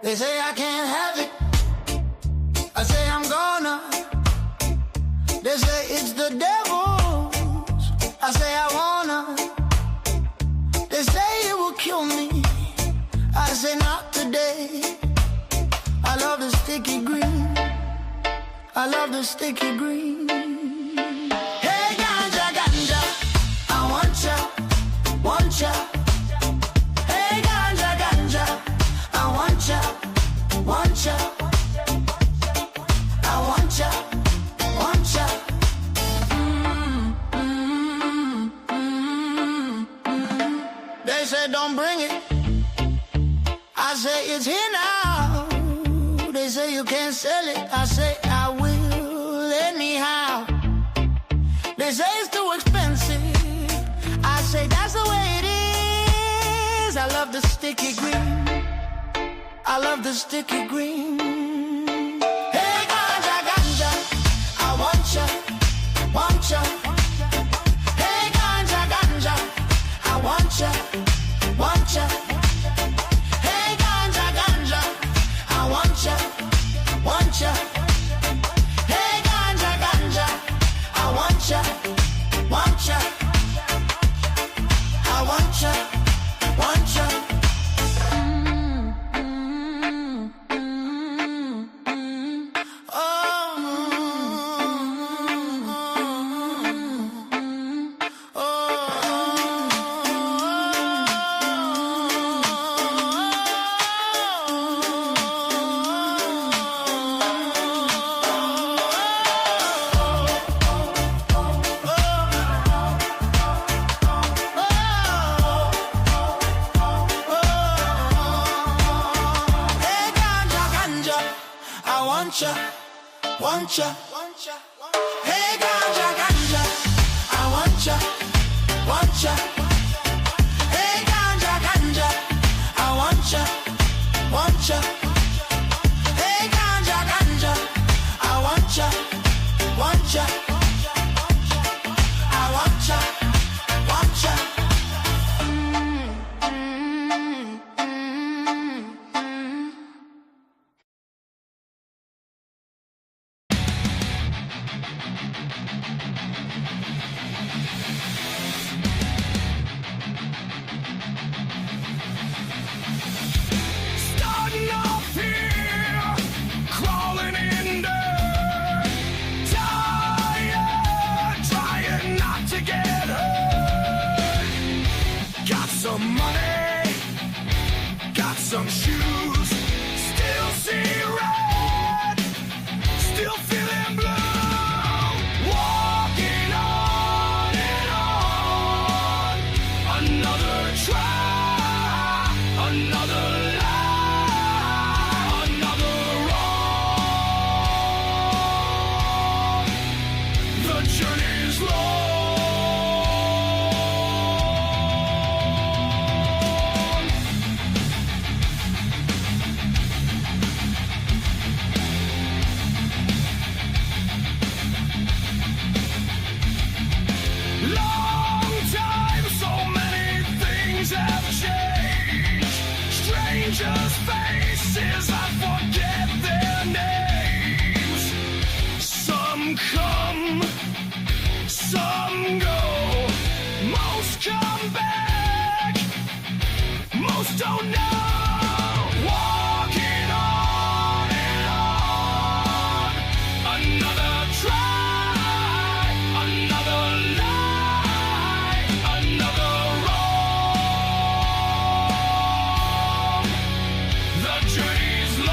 They say I can't have it. I say I'm gonna. They say it's the devil's. I say I wanna. They say it will kill me. I say not today. I love the sticky green. I love the sticky green. Hey ganja, ganja, I want ya, want ya. Hey ganja, ganja, I want ya, want ya. I want ya, want ya. They say don't bring it. I say it's here now. They say you can't sell it. I say I will anyhow. They say it's too expensive. I say that's the way it is. I love the sticky green. I love the sticky green. Hey ganja, ganja, I want ya, want ya. Hey ganja, ganja, I want ya, want ya. Hey ganja, ganja, I want ya, want ya. Hey ganja, ganja, I want ya, want ya. I want ya, want ya. Want ya, want ya. Hey ganja, ganja, I want ya, want ya. Hey ganja, ganja, I want ya, want ya. Hey ganja, ganja, I want ya, want ya. I want ya, want ya. Some shoes, still see red, still feeling blue, walking on and on. Another try, another lie, another wrong. The journey's long. Strangers' faces, I forget their names. Some come, some go. Most come back, most don't know. Walking on and on. Another try, another lie, another wrong. The journey's long.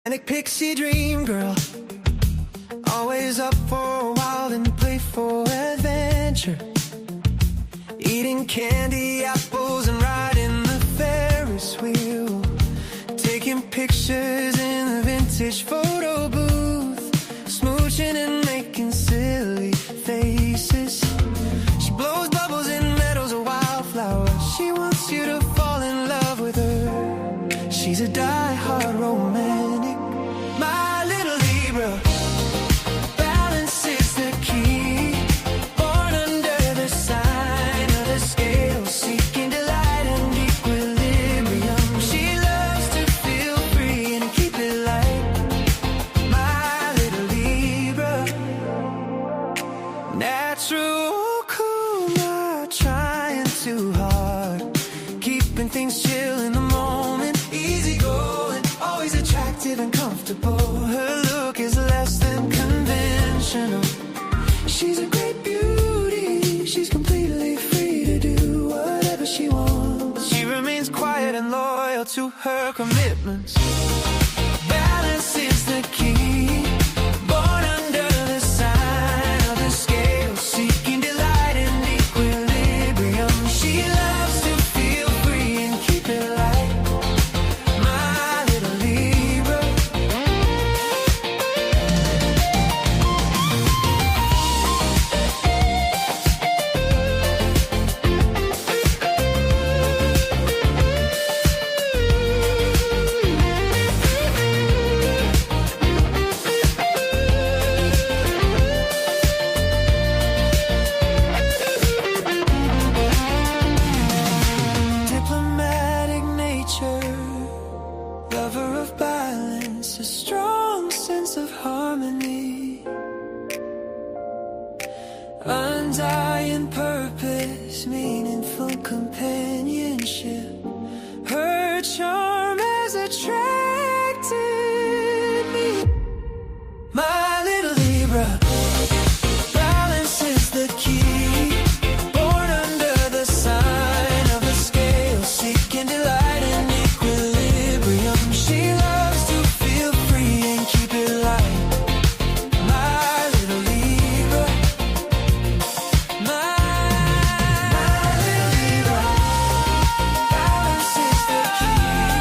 Manic pixie dream girl, always up for a wild and playful adventure, eating candy apples and riding the Ferris wheel, taking pictures in the vintage photo booth, smooching and making silly faces. She blows bubbles and meadows a wildflower. She wants you to fall in love with her. She's a die-hard romantic. My little Libra, balance is the key. Born under the sign of the scale, seeking delight and equilibrium. She loves to feel free and keep it light. My little Libra, natural cool, not trying too hard, keeping things chill in the moment, easy going, always attractive and comfortable. Her look is less than conventional. She's a great beauty. She's completely free to do whatever she wants. She remains quiet and loyal to her commitments. Balance is the key. Born under the sign of the scale, seeking delight and equilibrium. She loves to feel free and keep it light. My little Libra. Diplomatic nature, lover of balance, a strong sense of harmony, undying purpose, meaningful companionship. Her charm has attracted me. My little Libra, balance is the key. Born under the sign of the scale, seeking delight and equilibrium. She loves to feel free and keep it light. My little Libra, my little Libra, balance is the key.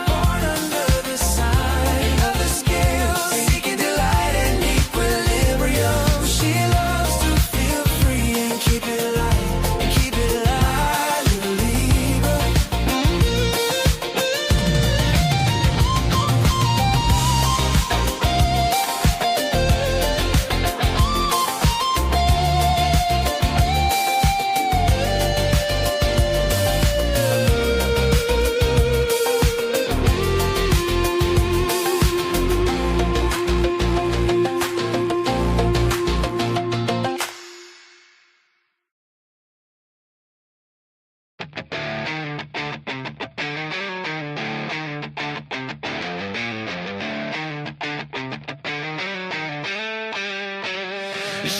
Born under the sign of the scale, seeking delight and equilibrium. She loves to feel free and keep it light, and keep it light, little Libra.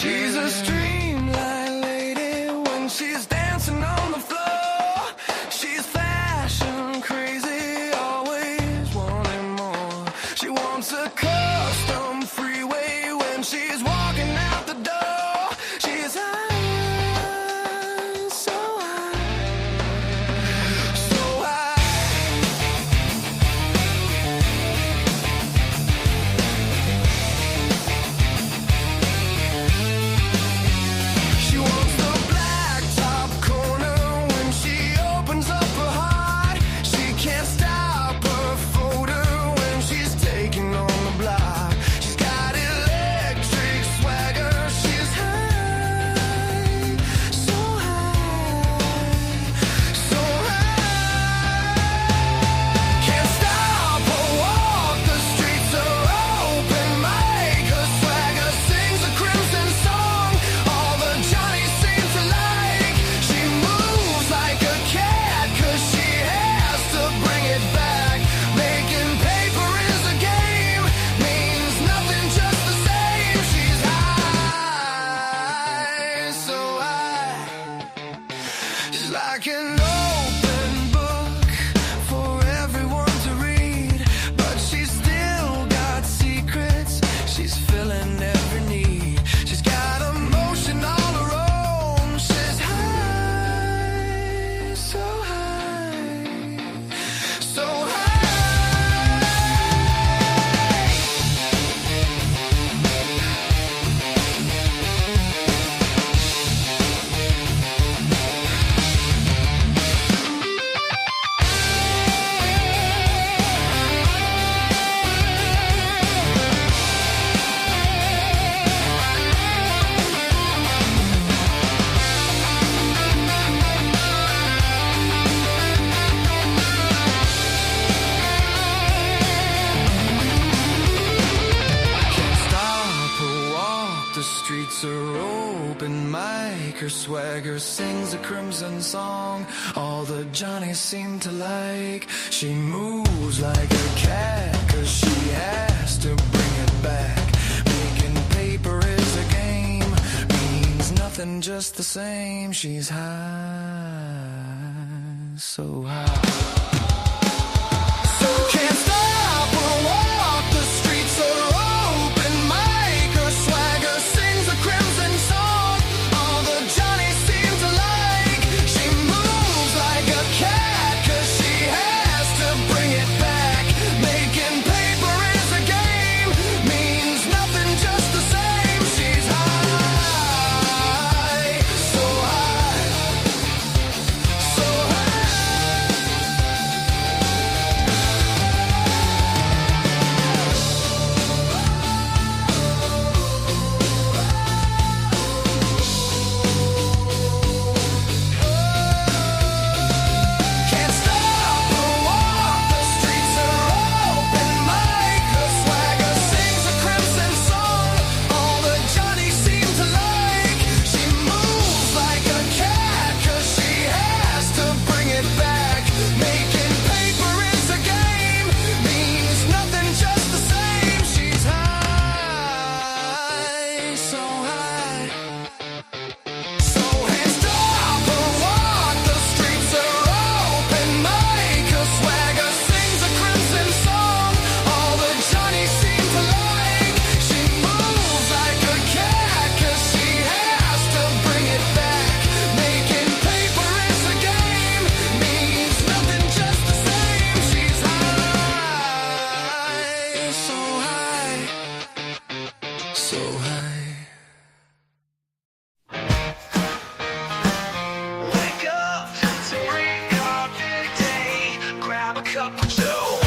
She's a streamline lady when she's dancing on the floor. She's fashion crazy, always wanting more. She wants a custom freeway when she's walking out the door. She's high, so high, so high. swagger, sings a crimson song. All the Johnnies seem to like. She moves like a cat, 'cause she has to bring it back. Making paper is a game, means nothing, just the same. She's high, so high. So can't stop or walk, the streets are open mic. Her swagger sings a crimson song. All the Johnnies seem to like. She moves like a cat, 'cause she has to bring it back. Making paper is a game, means nothing, just the same. She's high, so high, so high. Can't stop or walk, the streets are open mic. Her swagger sings a crimson song. All the Johnnies seem to like. She moves like a cat, 'cause she has to bring it back. Making paper is a game, means nothing, just the same. She's high, so high. So hands up or walk, the streets are open mic. Her swagger sings a crimson song. All the Johnnies seem to like. She moves like a cat, 'cause she has to bring it back. Making paper is a game, means nothing, just the same. She's high, so high, so high. Wake up to bring your big day. Grab a cup of Joe.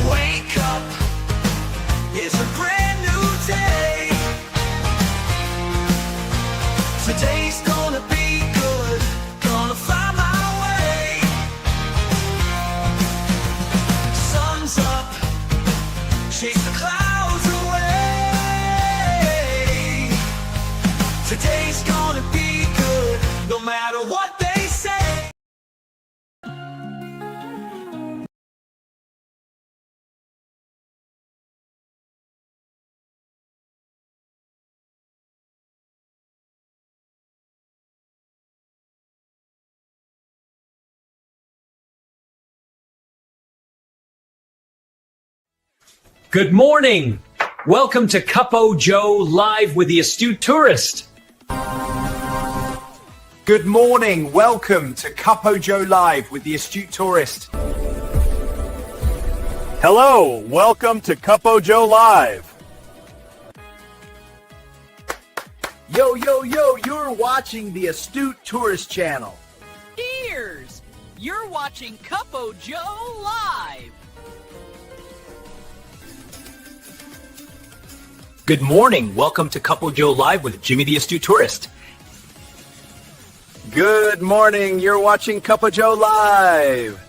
Wake up, it's a brand new day. Today's gonna be good, gonna find my way. Sun's up, chase the clouds away. Today's gonna be good, no matter what they say. Good morning. Welcome to Cuppo Joe Live with the Astute Tourist. Good morning. Welcome to Cuppo Joe Live with the Astute Tourist. Hello, welcome to Cuppo Joe Live. Yo, yo, yo, you're watching the Astute Tourist channel. Cheers! You're watching Cuppo Joe Live. Good morning. Welcome to Cuppo Joe Live with Jimmy the Astute Tourist. Good morning. You're watching Cuppo Joe Live.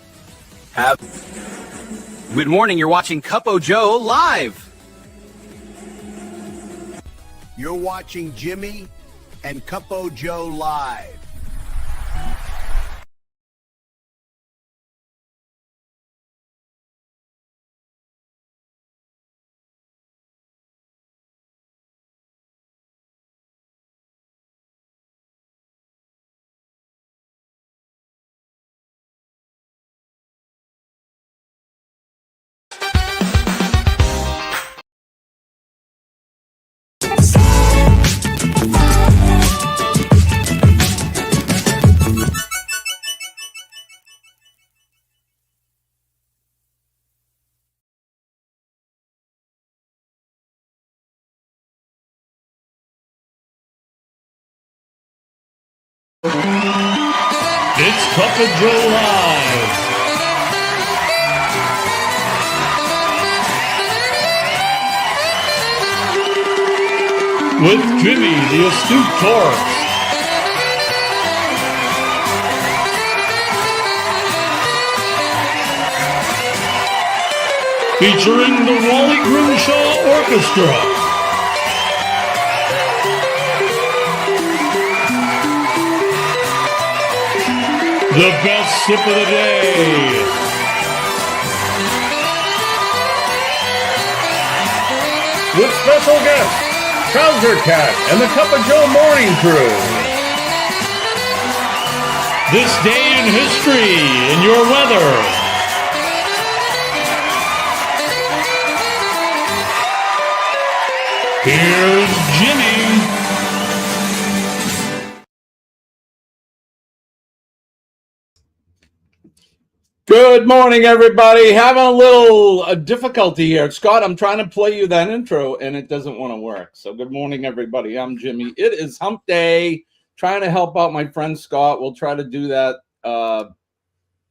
Good morning, you're watching Cuppo Joe Live. You're watching Jimmy and Cuppo Joe Live. It's Cuppo Joe Live. With Jimmy the Astute Tourist. featuring the Wally Grimshaw Orchestra. The best sip of the day. With special guests, Trouser Cat and the Cup of Joe Morning Crew. This day in history in your weather. Here's Jimmy. Good morning, everybody. Having a little difficulty here. Scott, I'm trying to play you that intro, and it doesn't want to work. So good morning, everybody. I'm Jimmy. It is Hump Day. Trying to help out my friend Scott. We'll try to do that.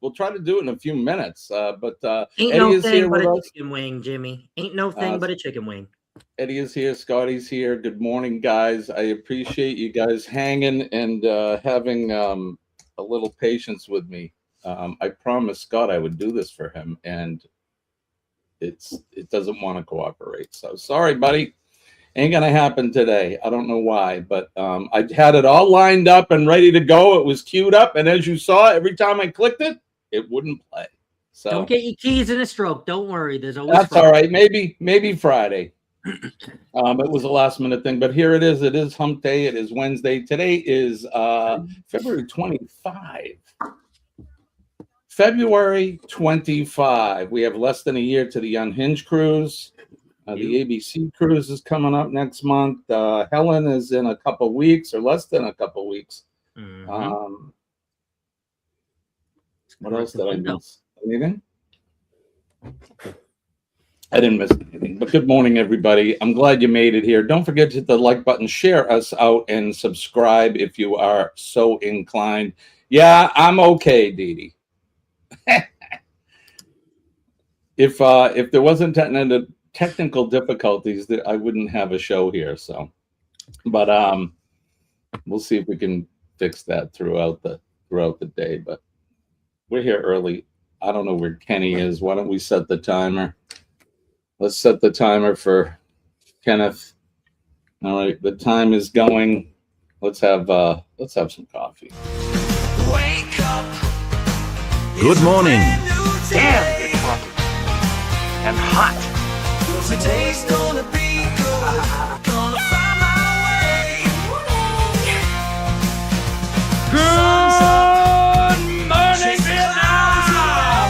We'll try to do it in a few minutes. But Ain't Eddie no is thing here but with a us. chicken wing, Jimmy. Ain't no thing but a chicken wing. Eddie is here. Scotty's here. Good morning, guys. I appreciate you guys hanging and having a little patience with me. I promised Scott I would do this for him, and it doesn't want to cooperate. So sorry, buddy. Ain't gonna happen today. I don't know why, but I had it all lined up and ready to go. It was queued up, and as you saw, every time I clicked it, it wouldn't play. So don't get your keys in a stroke. Don't worry. There's always that's Friday. all right. Maybe Friday. It was a last minute thing, but here it is. It is Hump Day. It is Wednesday. Today is February 25. February 25. We have less than a year to the Unhinged cruise. The ABC cruise is coming up next month. Helen is in a couple weeks, or less than a couple weeks. Mm-hmm. What else did I miss? Anything? I didn't miss anything. But good morning, everybody. I'm glad you made it here. Don't forget to hit the like button, share us out, and subscribe if you are so inclined. Yeah, I'm okay, Dee Dee. If there wasn't technical difficulties, I wouldn't have a show here. So, but we'll see if we can fix that throughout the day. But we're here early. I don't know where Kenny is. Why don't we set the timer? Let's set the timer for Kenneth. All right, the time is going. Let's have some coffee. Wake up. Good morning. Damn good coffee. And hot. Today's gonna be good. Gonna find my way. Good morning, Vietnam!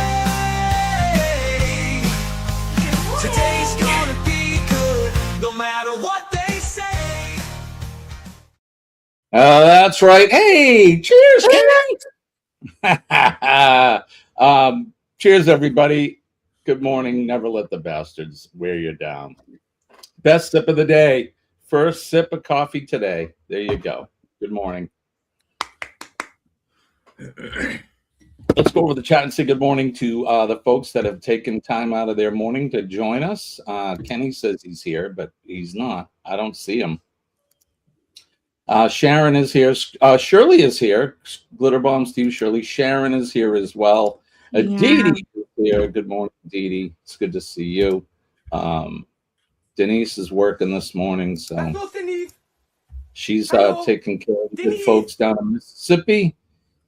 Today's gonna be good, no matter what they say. That's right. Hey, cheers, Kenny. Cheers, everybody. Good morning. Never let the bastards wear you down. Best sip of the day. First sip of coffee today. There you go. Good morning. Let's go over the chat and say good morning to the folks that have taken time out of their morning to join us. Kenny says he's here, but he's not. I don't see him. Sharon is here. Shirley is here. Glitter bombs to you, Shirley. Sharon is here as well. Dee Dee is here. Good morning, Dee Dee. It's good to see you. Denise is working this morning, so she's taking care of the good folks down in Mississippi.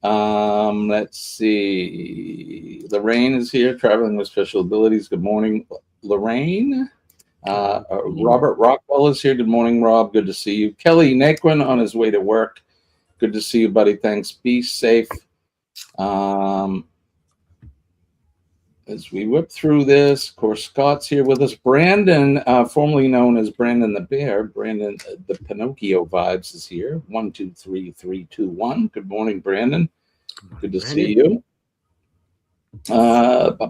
Let's see. Lorraine is here, traveling with special abilities. Good morning, Lorraine. Robert Rockwell is here. Good morning, Rob. Good to see you. Kelly Naquin on his way to work. Good to see you, buddy. Thanks. Be safe. As we whip through this, of course, Scott's here with us. Brandon, formerly known as Brandon the Bear, Brandon the Pinocchio Vibes is here. 1, 2, 3, 3, 2, 1. Good morning, Brandon. Good to see you. Like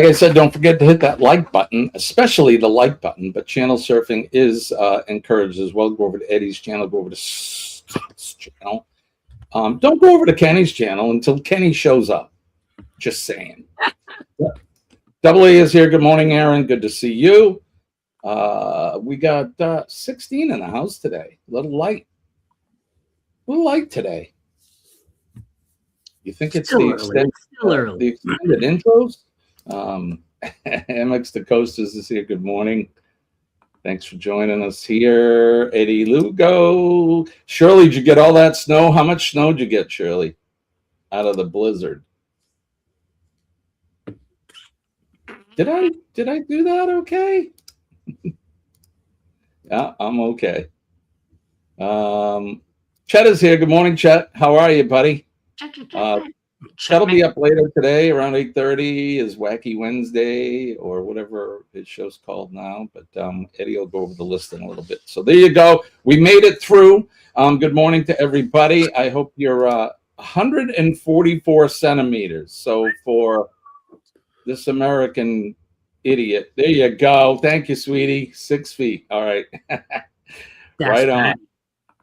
I said, don't forget to hit that like button, especially the like button. But channel surfing is encouraged as well. Go over to Eddie's channel. Go over to Scott's channel. Don't go over to Kenny's channel until Kenny shows up. Just saying. Double A is here. Good morning, Aaron. Good to see you. We got 16 in the house today. A little light today. You think it's the extended intros? MX the Coasters is here. Good morning. Thanks for joining us here. Eddie Lugo. Shirley, did you get all that snow? How much snow did you get, Shirley, out of the blizzard? Did I do that okay? Yeah, I'm okay. Chet is here. Good morning, Chet. How are you, buddy? Chet'll be up later today around 8:30 is Wacky Wednesday or whatever his show's called now. But Eddie will go over the list in a little bit. So there you go. We made it through. Good morning to everybody. I hope you're 144 centimeters. So for this American idiot, there you go. Thank you, sweetie. 6 feet. All right. Right on.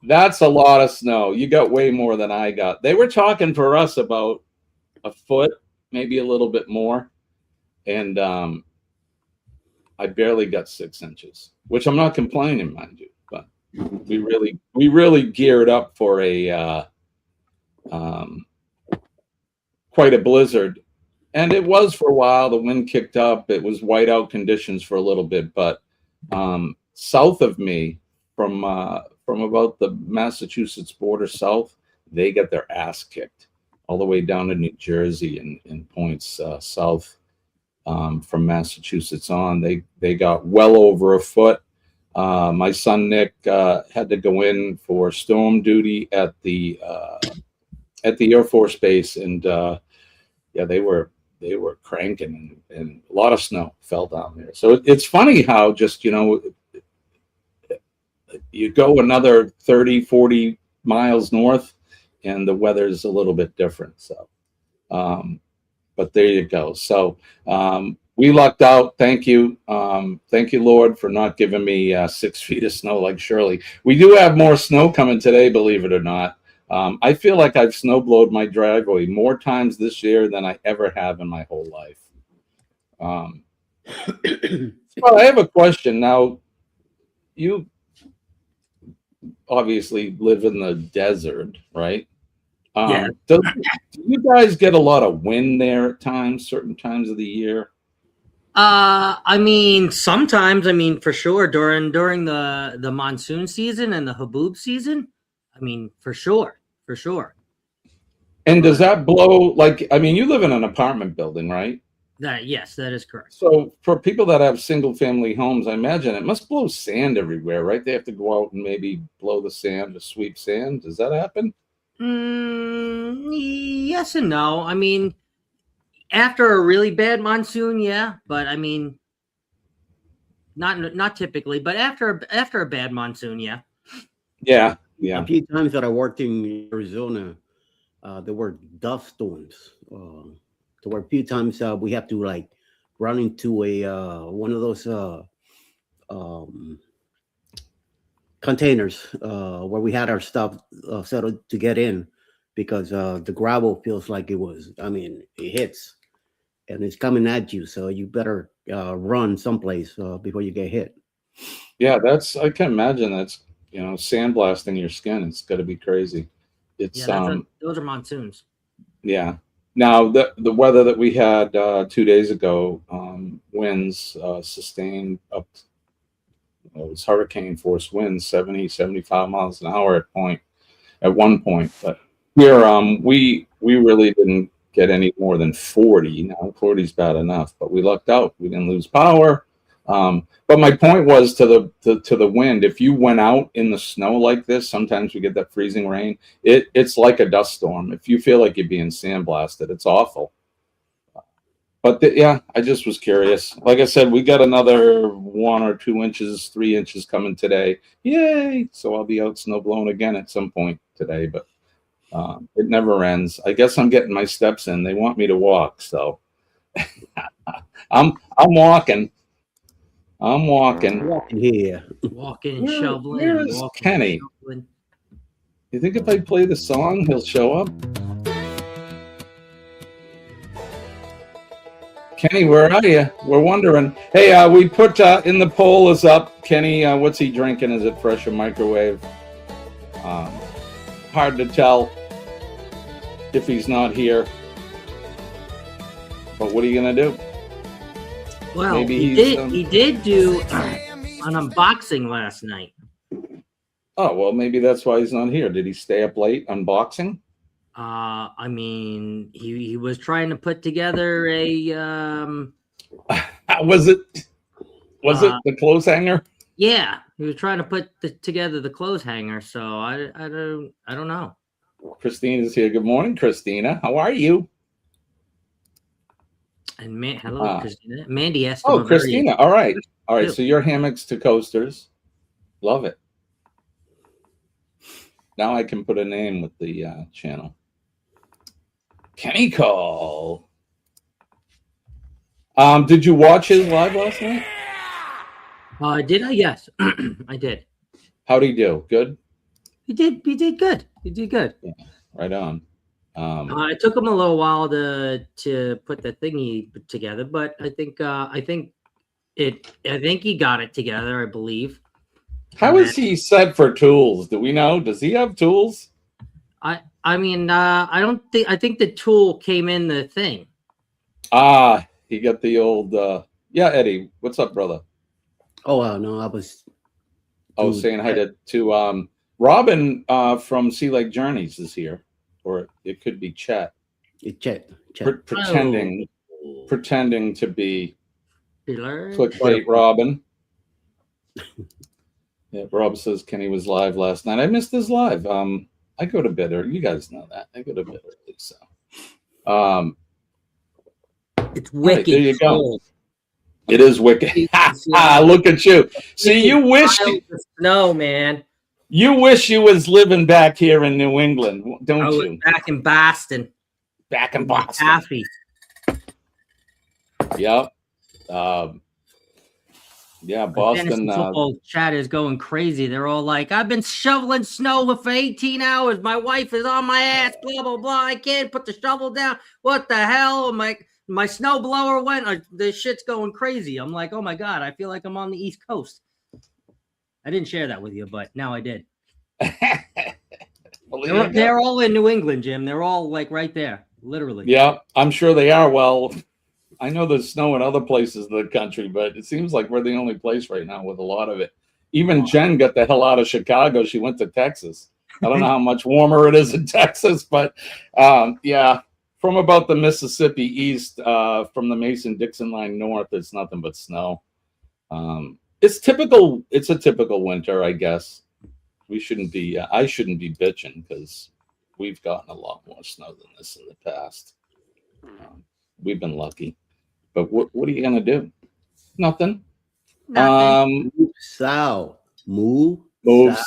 That's a lot of snow. You got way more than I got. They were talking for us about a foot, maybe a little bit more. And I barely got 6 inches, which I'm not complaining, mind you. But we really geared up for a quite a blizzard. And it was for a while. The wind kicked up. It was whiteout conditions for a little bit. But south of me, from about the Massachusetts border south, they get their ass kicked all the way down to New Jersey and points south from Massachusetts on. They got well over a foot. My son Nick had to go in for storm duty at the Air Force Base, and yeah, they were cranking, and a lot of snow fell down there. So it's funny how just, you go another 30, 40 miles north and the weather's a little bit different. So, but there you go. So we lucked out. Thank you. Thank you, Lord, for not giving me 6 feet of snow like Shirley. We do have more snow coming today, believe it or not. I feel like I've snowblowed my driveway more times this year than I ever have in my whole life. So I have a question. Now, you obviously live in the desert, right? Yeah. Do you guys get a lot of wind there at times, certain times of the year? I mean, sometimes, for sure, during the monsoon season and the haboob season, for sure. And does that blow, you live in an apartment building, right? Yes, that is correct. So for people that have single family homes, I imagine it must blow sand everywhere, right? They have to go out and maybe blow the sand to sweep sand. Does that happen? Yes and no. After a really bad monsoon, yeah, but not typically, but after a bad monsoon, yeah. Yeah. A few times that I worked in Arizona, there were dust storms. There were a few times we have to run into a one of those containers where we had our stuff settled to get in, because the gravel feels like it hits and it's coming at you, so you better run someplace before you get hit. Yeah, I can imagine that's sandblasting your skin. It's got to be crazy. It's those are monsoons. Yeah. Now the weather that we had 2 days ago, winds sustained up. It was hurricane force winds, 70, 75 miles an hour at one point. But here, we really didn't get any more than 40. Now 40 is bad enough, but we lucked out. We didn't lose power. But my point was to the wind. If you went out in the snow like this, sometimes we get that freezing rain. It's like a dust storm. If you feel like you're being sandblasted, it's awful. But yeah, I just was curious. Like I said, we got another 1 or 2 inches, 3 inches coming today. Yay! So I'll be out snow blowing again at some point today. But it never ends. I guess I'm getting my steps in. They want me to walk, so I'm walking. I'm walking. Walking here. Walking and shoveling. Where is Kenny? You think if I play the song, he'll show up? Kenny, where are you? We're wondering. Hey, we put in the poll is up. Kenny, what's he drinking? Is it fresh or microwave? Hard to tell if he's not here. But what are you going to do? Well, Maybe he he's, did. He did do an unboxing last night. Oh, well, maybe that's why he's not here. Did he stay up late unboxing? I mean, he was trying to put together a Was it the clothes hanger? yeah, he was trying to put together the clothes hanger. So I don't know. Christina's here. Good morning, Christina. How are you? And hello, Christina. Mandy asked him. Oh, Christina. All right. Too. So your hammocks to coasters. Love it. Now I can put a name with the channel. Kenny Cole. Did you watch his live last night? Did I? Yes, I did. How'd he do? Good? He did good. He did good. Yeah, right on. It took him a little while to put the thingy together, but I think he got it together, I believe. How is he set for tools? Do we know? Does he have tools? I mean, I don't think. I think the tool came in the thing. He got the old. Yeah, Eddie. What's up, brother? Oh no, I was. Saying hi to Robin from Sea Lake Journeys is here, or it could be Chet. Chet. Pretending to be Filler. clickbait Robin. Yeah, Rob says Kenny was live last night. I missed his live. I go to bed early. You guys know that. I go to bed early, so. It's wicked. Right, there you go. It is wicked. Look at you. See, you wish. No, man. You wish you was living back here in New England, don't you? Back in Boston. Back in Boston. Happy. Yep. Yeah, Boston. Football chat is going crazy. They're all like, "I've been shoveling snow for 18 hours. My wife is on my ass. Blah blah blah. I can't put the shovel down. What the hell? My snow blower went. This shit's going crazy." I'm like, "Oh my god! I feel like I'm on the East Coast." I didn't share that with you, but now I did. They're all in New England, Jim. They're all like right there, literally. Yeah, I'm sure they are. Well, I know there's snow in other places of the country, but it seems like we're the only place right now with a lot of it. Even Jen got the hell out of Chicago. She went to Texas. I don't know how much warmer it is in Texas, but yeah, from about the Mississippi east, from the Mason-Dixon line north, it's nothing but snow. It's typical. It's a typical winter, I guess. We shouldn't be. I shouldn't be bitching because we've gotten a lot more snow than this in the past. We've been lucky. But what are you gonna do? Nothing. Move south. Move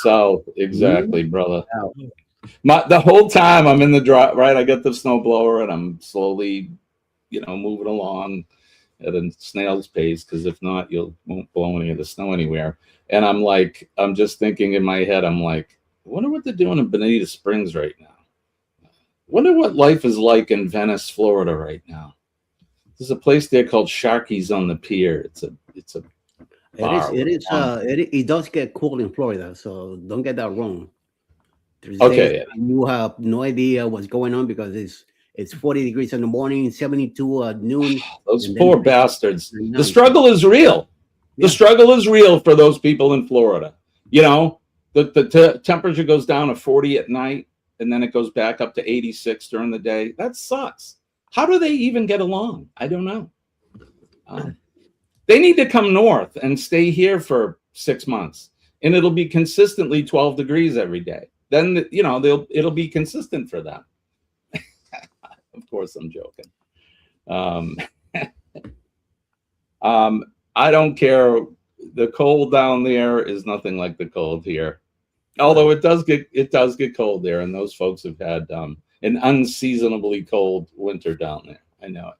south. Exactly, brother. The whole time I'm in the drive, right? I got the snow blower and I'm slowly, moving along at a snail's pace, because if not, you won't blow any of the snow anywhere. And I'm just thinking in my head, I'm like, I wonder what they're doing in Bonita Springs right now. Wonder what life is like in Venice, Florida right now. There's a place there called Sharky's on the Pier. It's a bar. It does get cold in Florida, so don't get that wrong. Okay. You have no idea what's going on because it's 40 degrees in the morning, 72 at noon. Those poor bastards. The struggle is real. The struggle is real for those people in Florida. The temperature goes down to 40 at night, and then it goes back up to 86 during the day. That sucks. How do they even get along? I don't know. They need to come north and stay here for 6 months, and it'll be consistently 12 degrees every day. Then it'll be consistent for them. Of course, I'm joking. I don't care. The cold down there is nothing like the cold here. Although it does get cold there, and those folks have had an unseasonably cold winter down there. I know it.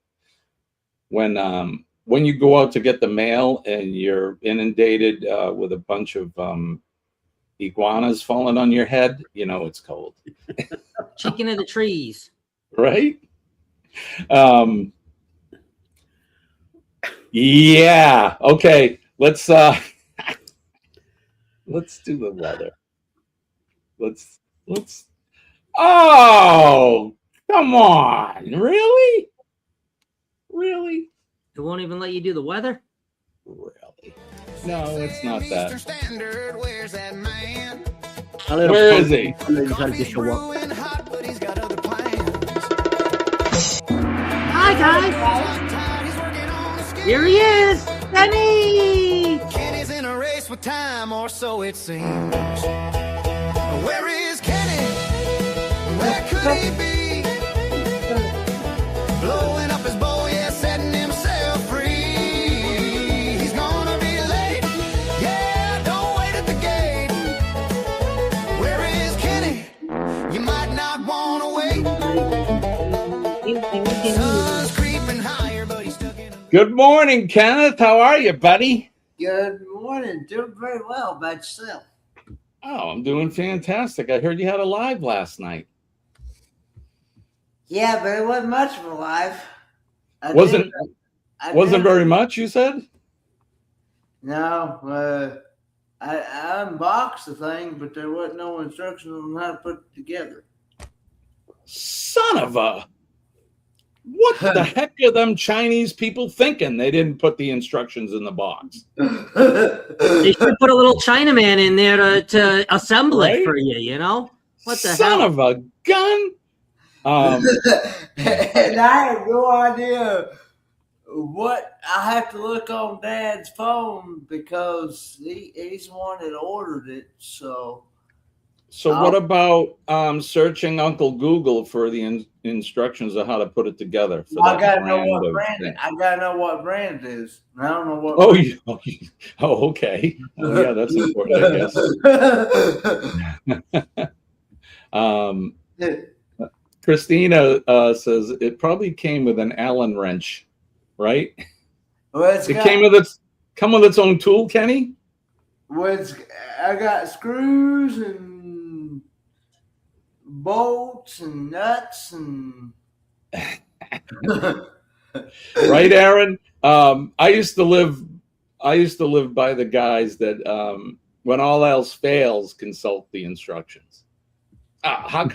When you go out to get the mail and you're inundated with a bunch of iguanas falling on your head, it's cold. Chicken in the trees. Right? Yeah. Okay. Let's do the weather. Let's Oh, come on. Really? It won't even let you do the weather? Really? No, it's not that. Standard, where's that man? Where is he? Decided to show up. Brewing hot, but he's got other plans. Hi, guys. He's working on a scheme. Here he is. Kenny. Kenny's in a race with time, or so it seems. Where is Kenny? Where could he be? Blowing up his bow, yeah, setting himself free. He's gonna be late. Yeah, don't wait at the gate. Where is Kenny? You might not wanna wait. Sun's creeping higher, but he's stuck in a... Good morning, Kenneth. How are you, buddy? Good morning. Doing very well by yourself. Oh, I'm doing fantastic. I heard you had a live last night. Yeah, but it wasn't much of a life. Wasn't very much, you said? No, I unboxed the thing, but there wasn't no instructions on how to put it together. Son of a... What the heck are them Chinese people thinking? They didn't put the instructions in the box. They should put a little Chinaman in there to assemble it for you, you know? What the Son hell? of a gun! And I have no idea what I have to look on Dad's phone because he's the one that ordered it. So what about searching Uncle Google for the instructions of how to put it together? For I that gotta know what of brand. thing? I gotta know what brand it is. I don't know what. Oh, okay. Oh, yeah, that's important, I guess. Christina says it probably came with an Allen wrench, right? Well, Come with its own tool, Kenny. I got screws and bolts and nuts and. Right, Aaron. I used to live by the guys that when all else fails, consult the instructions. How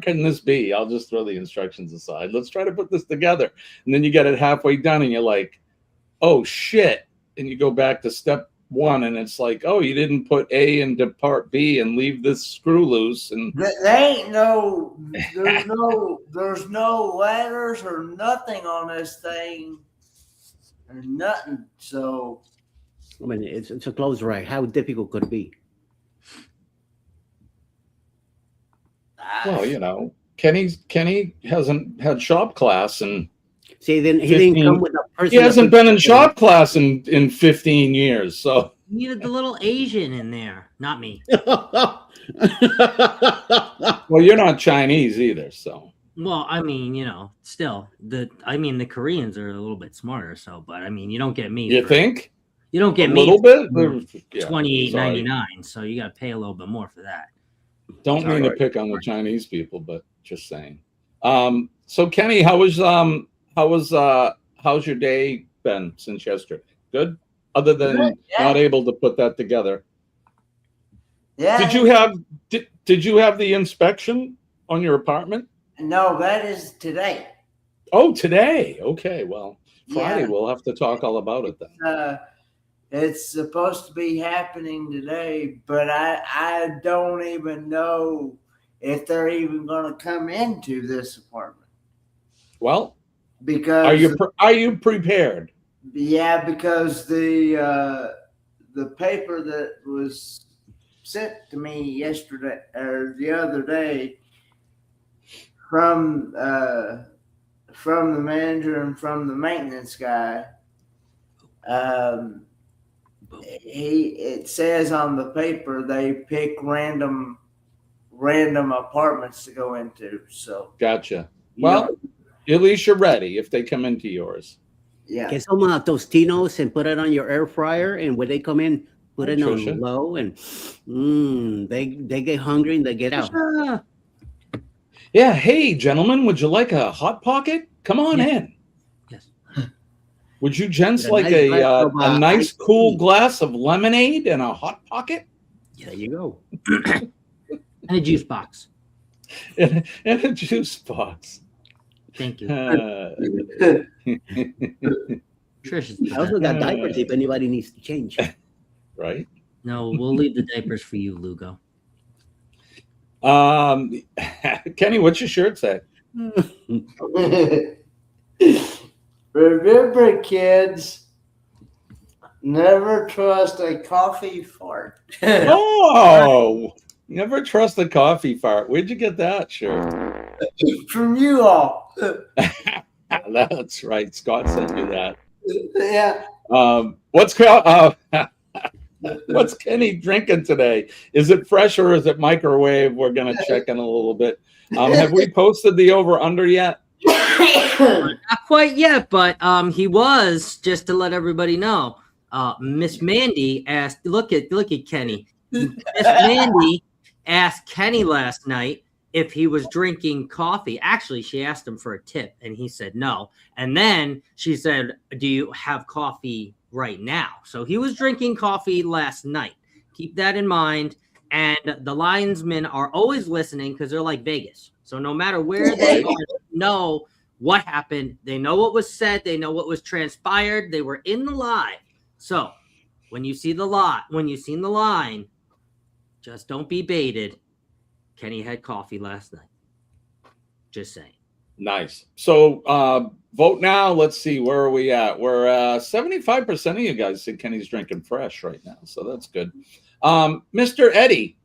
can this be? I'll just throw the instructions aside. Let's try to put this together. And then you get it halfway done and you're like, oh shit. And you go back to step one and it's like, oh, you didn't put A into part B and leave this screw loose. And there's no letters or nothing on this thing. There's nothing. So I mean, it's a clothes rack. How difficult could it be? well, you know, Kenny hasn't had shop class and see, then he didn't come with a person. He hasn't been in shop class in 15 years. So you needed the little Asian in there, not me. Well, you're not Chinese either, so. Well, I mean, you know, still the Koreans are a little bit smarter. So, but I mean, you don't get me. You think? You don't get a me little bit. $28.99. So you got to pay a little bit more for that. Don't mean to pick on the Chinese people, but just saying. So Kenny, how's your day been since yesterday? Good, other than not able to put that together. Yeah. Did you have the inspection on your apartment? No, that is today. Oh, today. Okay, well, Friday we'll have to talk all about it then. It's supposed to be happening today, but I don't even know if they're even going to come into this apartment. Well, because are you prepared? Yeah, because the paper that was sent to me yesterday or the other day from the manager and from the maintenance guy, it says on the paper they pick random apartments to go into. So gotcha. Well, at least you're ready if they come into yours. Yeah. Get some Tostinos and put it on your air fryer, and when they come in, put it on low, and they get hungry and they get out. Yeah. Hey, gentlemen, would you like a Hot Pocket? Come on in. Yes. Would you gents like a nice cool glass of lemonade and a Hot Pocket? Yeah, there you go. And a juice box. And a juice box. Thank you. Trish is the I also best. got diapers if anybody needs to change. Right? No, we'll leave the diapers for you, Lugo. Kenny, what's your shirt say? Remember, kids, never trust a coffee fart. Oh, never trust a coffee fart. Where'd you get that shirt? From you all. That's right. Scott sent you that. Yeah. What's Kenny drinking today? Is it fresh or is it microwave? We're gonna check in a little bit. Have we posted the over under yet? Not quite yet, but he was, just to let everybody know. Miss Mandy asked, look at Kenny. Miss Mandy asked Kenny last night if he was drinking coffee. Actually, she asked him for a tip and he said no. And then she said, do you have coffee right now? So he was drinking coffee last night. Keep that in mind. And the linesmen are always listening because they're like Vegas. So no matter where they are, they know what happened. They know what was said. They know what was transpired. They were in the live. So when you see the when you've seen the line, just don't be baited. Kenny had coffee last night. Just saying. Nice. So vote now. Let's see, where are we at? We're 75% of you guys said Kenny's drinking fresh right now, so that's good. Mr. Eddie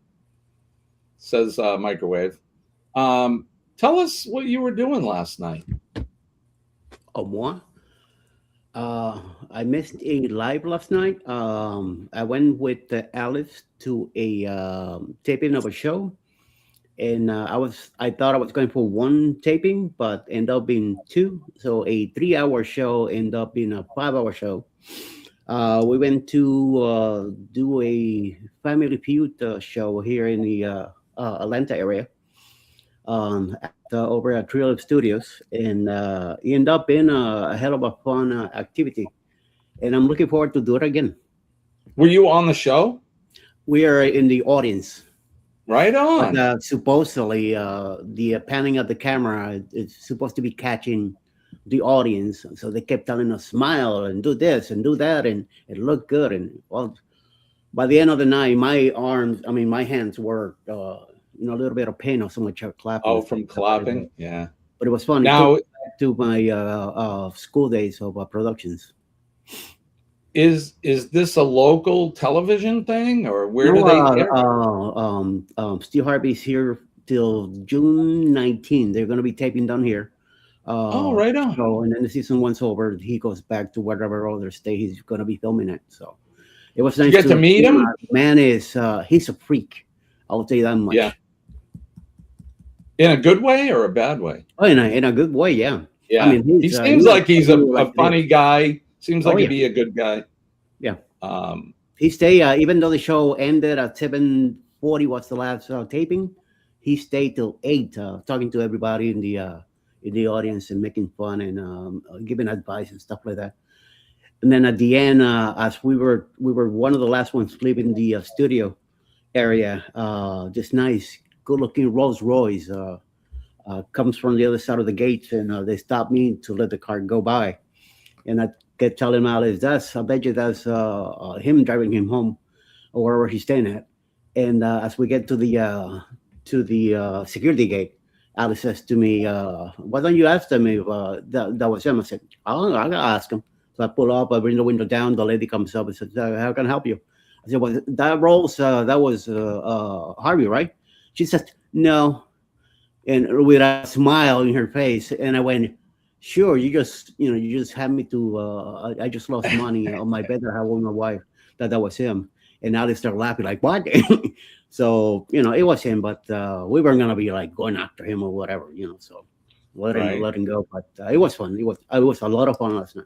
says microwave. Tell us what you were doing last night. Oh, moi? I missed a live last night. I went with Alice to a taping of a show. And I thought I was going for one taping, but ended up being two. So a 3-hour show ended up being a 5-hour show. We went to do a Family Feud show here in the Atlanta area, over at Trio Studios, and it ended up being a hell of a fun activity. And I'm looking forward to do it again. Were you on the show? We are in the audience. Right on. But, supposedly, the panning of the camera is supposed to be catching the audience. So they kept telling us, smile and do this and do that, and it looked good. And well, by the end of the night, my hands were, a little bit of pain or so much clapping. Oh, from clapping? Yeah. But it was fun. Now, back to my school days of productions. Is this a local television thing, or where do they air? Steve Harvey's here till June 19th. They're going to be taping down here. Right on. So, and then the season one's over, he goes back to whatever other state he's going to be filming it. So it was nice. You get to meet him? Man he's a freak. I'll tell you that much. Yeah. In a good way or a bad way? Oh, in a good way, yeah. Yeah. I mean, he seems like he's a funny guy. Seems like he'd be a good guy. Yeah. He stayed, even though the show ended at 7:40 was the last taping, he stayed till 8, talking to everybody in the audience and making fun and giving advice and stuff like that. And then at the end, as we were one of the last ones leaving the studio area, this nice, good-looking Rolls Royce comes from the other side of the gates, and they stopped me to let the car go by. And I kept telling Alice, I bet you that's him driving him home or wherever he's staying at. And as we get to the security gate, Alice says to me, why don't you ask them if that was him? I said, I gotta ask him. So I pull up, I bring the window down, the lady comes up and says, how can I help you? I said, well, that Rolls, that was Harvey, right? She said, no. And with a smile in her face, and I went, sure, you just had me to, I just lost money on my bet that I had with my wife, that was him. And now they start laughing like, what? So, it was him, but we weren't going to be like going after him or whatever, so let him go. But it was fun. It was a lot of fun last night.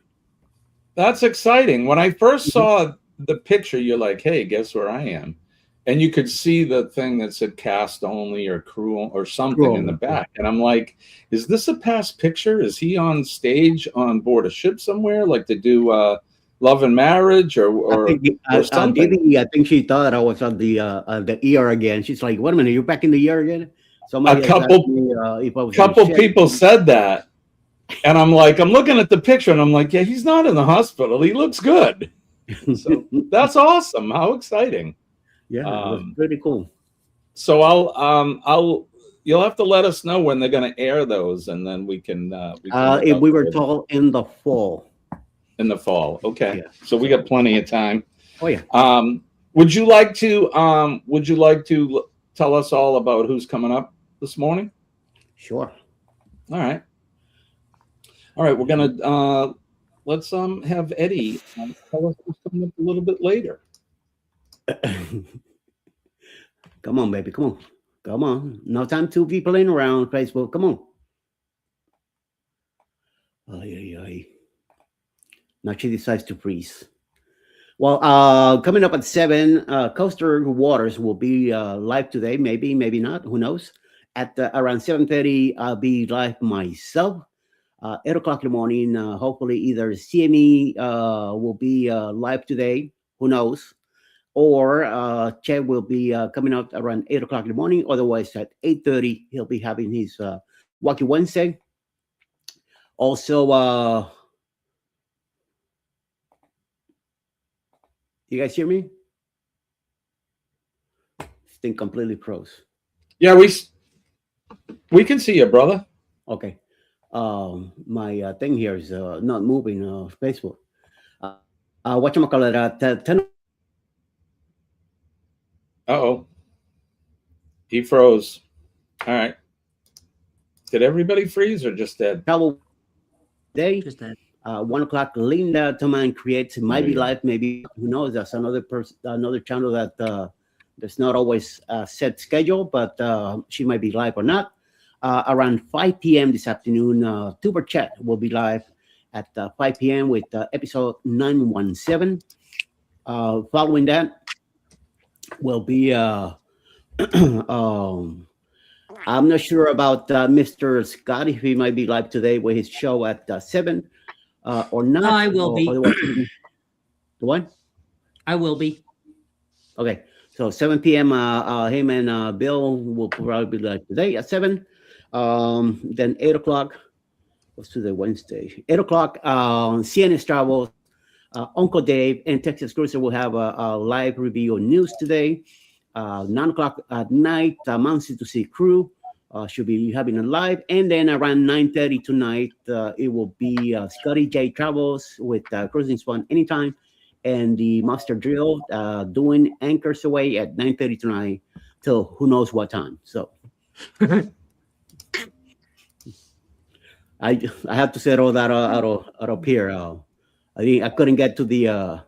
That's exciting. When I first saw the picture, you're like, hey, guess where I am? And you could see the thing that said cast only or crew or something in the back. And I'm like, is this a past picture? Is he on stage on board a ship somewhere, like to do Love and Marriage or something? I think she thought I was on the ER again. She's like, wait a minute, you're back in the ER again? A couple people said that. And I'm looking at the picture and I'm like, yeah, he's not in the hospital. He looks good. So that's awesome. How exciting. Yeah, it was pretty cool. So you'll have to let us know when they're going to air those, and then we can If we were told in the fall. In the fall. Okay. Yeah. So we got plenty of time. Oh yeah. Would you like to tell us all about who's coming up this morning? Sure. All right. We're gonna let's have Eddie tell us who's coming up a little bit later. Come on, baby. Come on. No time to be playing around Facebook. Come on. Now she decides to freeze. Well, coming up at 7, Coaster Waters will be live today. Maybe not. Who knows? At around 7:30, I'll be live myself. 8 o'clock in the morning. Hopefully, either CME will be live today. Who knows? Or Chad will be coming out around 8 o'clock in the morning. Otherwise, at 8:30, he'll be having his Wacky Wednesday. Also, you guys hear me? This thing completely froze. Yeah, we can see you, brother. Okay. My thing here is not moving. Facebook. Whatchamacallit? 10. Uh-oh. He froze. All right. Did everybody freeze or just dead? Travel day. Just dead. 1 o'clock, Linda Toman creates might be live, maybe who knows? That's another channel that there's not always a set schedule, but she might be live or not. Around 5 p.m. this afternoon, Tuber Chat will be live at 5 p.m. with episode 917. Following that will be I'm not sure about Mr. Scott if he might be live today with his show at 7 or not. I will be. The what? I will be. Okay, so 7 p.m. Him and Bill will probably be live today at 7. Then 8 o'clock. What's today? Wednesday. 8 o'clock. CNS Travels. Uncle Dave and Texas Cruiser will have a live review on news today. 9 o'clock at night, Mount C2C crew should be having a live. And then around 9:30 tonight, it will be Scotty J Travels with Cruising Spawn Anytime and the Master Drill doing Anchors Away at 9:30 tonight till who knows what time. So I have to set all that out up here. I couldn't get to the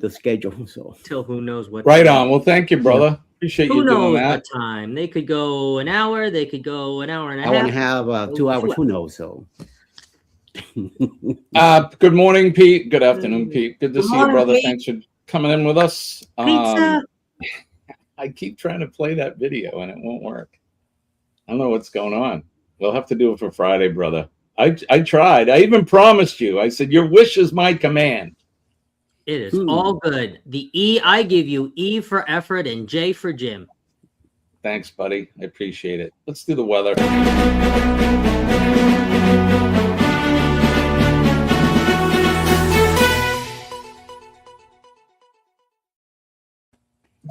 schedule, so till who knows what. Right on. Well, thank you, brother. Appreciate you doing that. What time they could go an hour, they could go an hour and a half. I want to have 2 hours. Who knows? So. Good morning, Pete. Good afternoon, Pete. Good to see you, brother. Pete. Thanks for coming in with us. I keep trying to play that video and it won't work. I don't know what's going on. We'll have to do it for Friday, brother. I tried. I even promised you. I said, your wish is my command. It is all good. The E, I give you E for effort and J for Jim. Thanks, buddy. I appreciate it. Let's do the weather.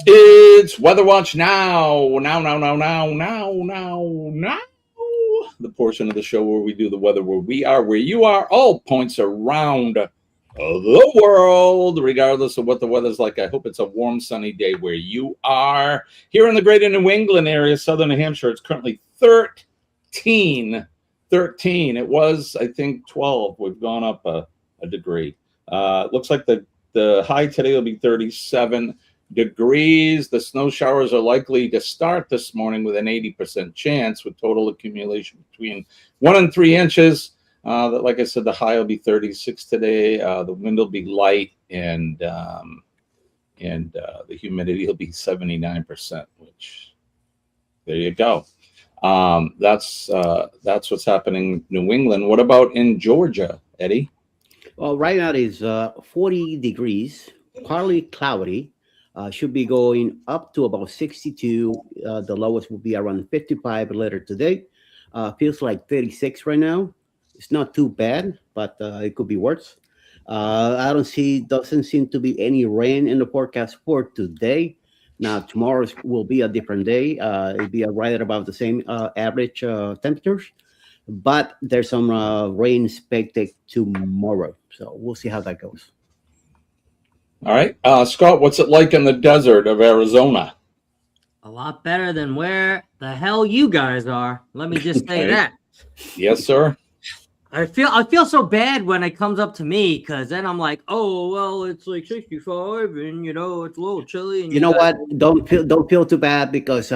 It's Weather Watch now. Now. The portion of the show where we do the weather where we are, where you are, all points around the world, regardless of what the weather's like. I hope it's a warm, sunny day where you are. Here in the greater New England area, southern New Hampshire, it's currently 13. It was, I think, 12. We've gone up a degree. Looks like the high today will be 37 degrees. The snow showers are likely to start this morning with an 80% chance, with total accumulation between 1 and 3 inches. Like I said, the high will be 36 today. The wind will be light, and the humidity will be 79%. Which, there you go. That's what's happening in New England. What about in Georgia, Eddie? Well, right now it is 40 degrees, partly cloudy. Should be going up to about 62. The lowest will be around 55 later today. Feels like 36 right now. It's not too bad, but it could be worse. I don't see, doesn't seem to be any rain in the forecast for today. Now, tomorrow will be a different day. It'll be right at about the same average temperatures, but there's some rain expected tomorrow. So we'll see how that goes. All right. Scott, what's it like in the desert of Arizona? A lot better than where the hell you guys are. Let me just say that. Yes, sir. I feel so bad when it comes up to me, because then I'm like, oh well, it's like 65 and it's a little chilly. And You know what? Don't feel too bad, because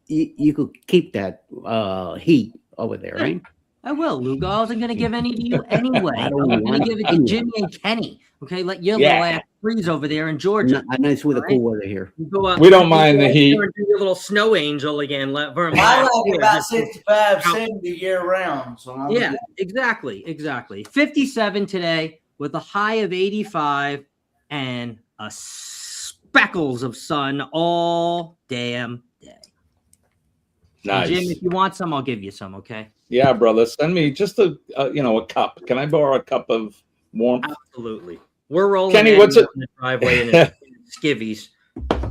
you could keep that heat over there, right? I will, Lugo. I wasn't gonna give any to you anyway. I was gonna give it to Jimmy and Kenny. Okay, let your little ass freeze over there in Georgia. Nice with the cool weather here. We don't mind the heat. Do your little snow angel again. Let Vermont. I like about 65, 70 year round. So yeah, exactly. 57 today with a high of 85 and a speckles of sun all damn day. Nice. And Jim, if you want some, I'll give you some. Okay. Yeah, brother. Send me just a cup. Can I borrow a cup of warmth? Absolutely. We're rolling. Kenny, what's it? In the driveway in skivvies.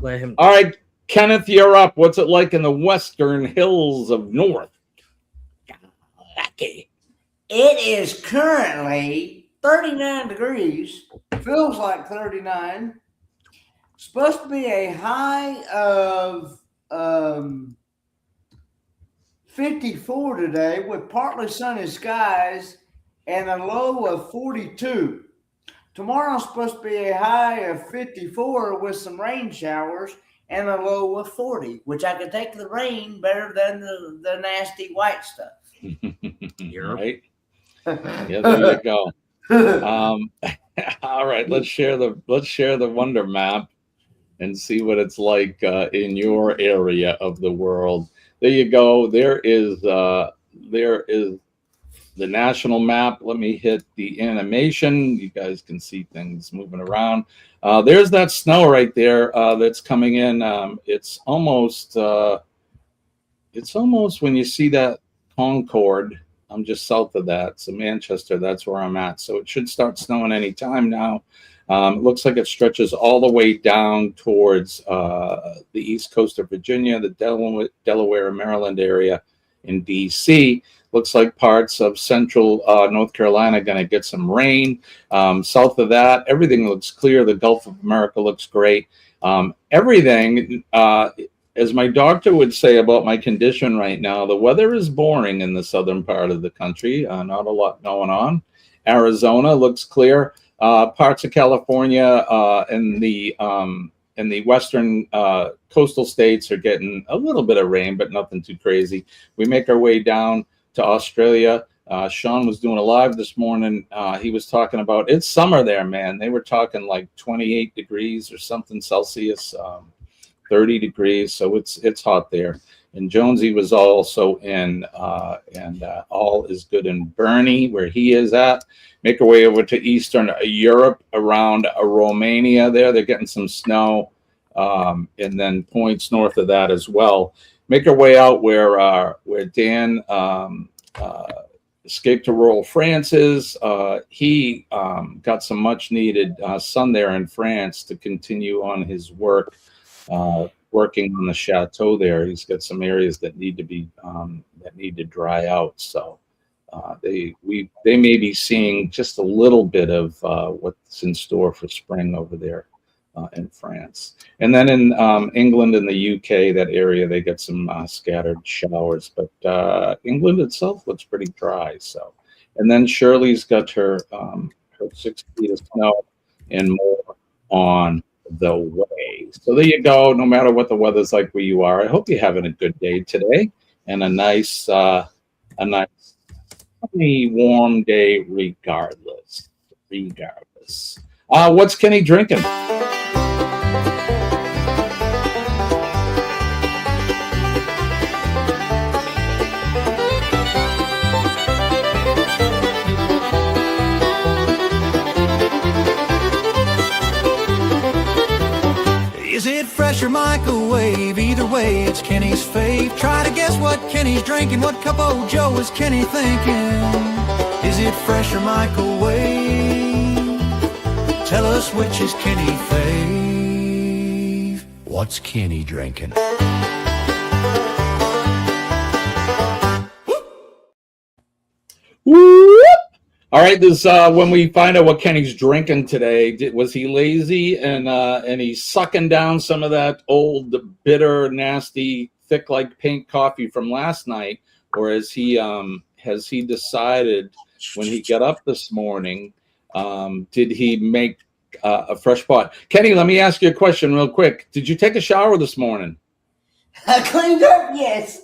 Let him. All right, Kenneth, you're up. What's it like in the western hills of North? It is currently 39 degrees. Feels like 39. Supposed to be a high of 54 today with partly sunny skies and a low of 42. Tomorrow's supposed to be a high of 54 with some rain showers and a low of 40, which I can take the rain better than the nasty white stuff. Right? Yeah, there you go. All right, let's share the wonder map and see what it's like in your area of the world. There you go. There is the national map. Let me hit the animation. You guys can see things moving around. There's that snow right there that's coming in. It's almost when you see that Concord. I'm just south of that. So Manchester, that's where I'm at. So it should start snowing any time now. It looks like it stretches all the way down towards the east coast of Virginia, the Delaware and Maryland area in D.C. Looks like parts of central North Carolina are going to get some rain. South of that, everything looks clear. The Gulf of America looks great. Everything, as my doctor would say about my condition right now, the weather is boring in the southern part of the country. Not a lot going on. Arizona looks clear. Parts of California and the western coastal states are getting a little bit of rain, but nothing too crazy. We make our way down to Australia. Sean was doing a live this morning. He was talking about, it's summer there, man. They were talking like 28 degrees or something Celsius, 30 degrees. So it's hot there. And Jonesy was also in, and all is good in Bernie, where he is at. Make our way over to Eastern Europe, around Romania there. They're getting some snow, and then points north of that as well. Make our way out where Dan escaped to rural France is. He got some much needed sun there in France to continue on his work, working on the chateau there. He's got some areas that need to be that need to dry out. So they may be seeing just a little bit of what's in store for spring over there in France. And then in England and the UK, that area, they get some scattered showers, but England itself looks pretty dry. So, and then Shirley's got her 6 feet of snow and more on the way. So there you go. No matter what the weather's like where you are, I hope you're having a good day today and a nice sunny, warm day regardless. What's Kenny drinking? Is it fresh or microwave? Either way, it's Kenny's fave. Try to guess what Kenny's drinking. What cup of Joe is Kenny thinking? Is it fresh or microwave? Tell us which is Kenny fave. What's Kenny drinking? Whoop! All right, this when we find out what Kenny's drinking today. Was he lazy and he's sucking down some of that old, bitter, nasty, thick like paint coffee from last night, or has he decided when he got up this morning? Did he make a fresh pot? Kenny, let me ask you a question real quick. Did you take a shower this morning? I cleaned up, yes.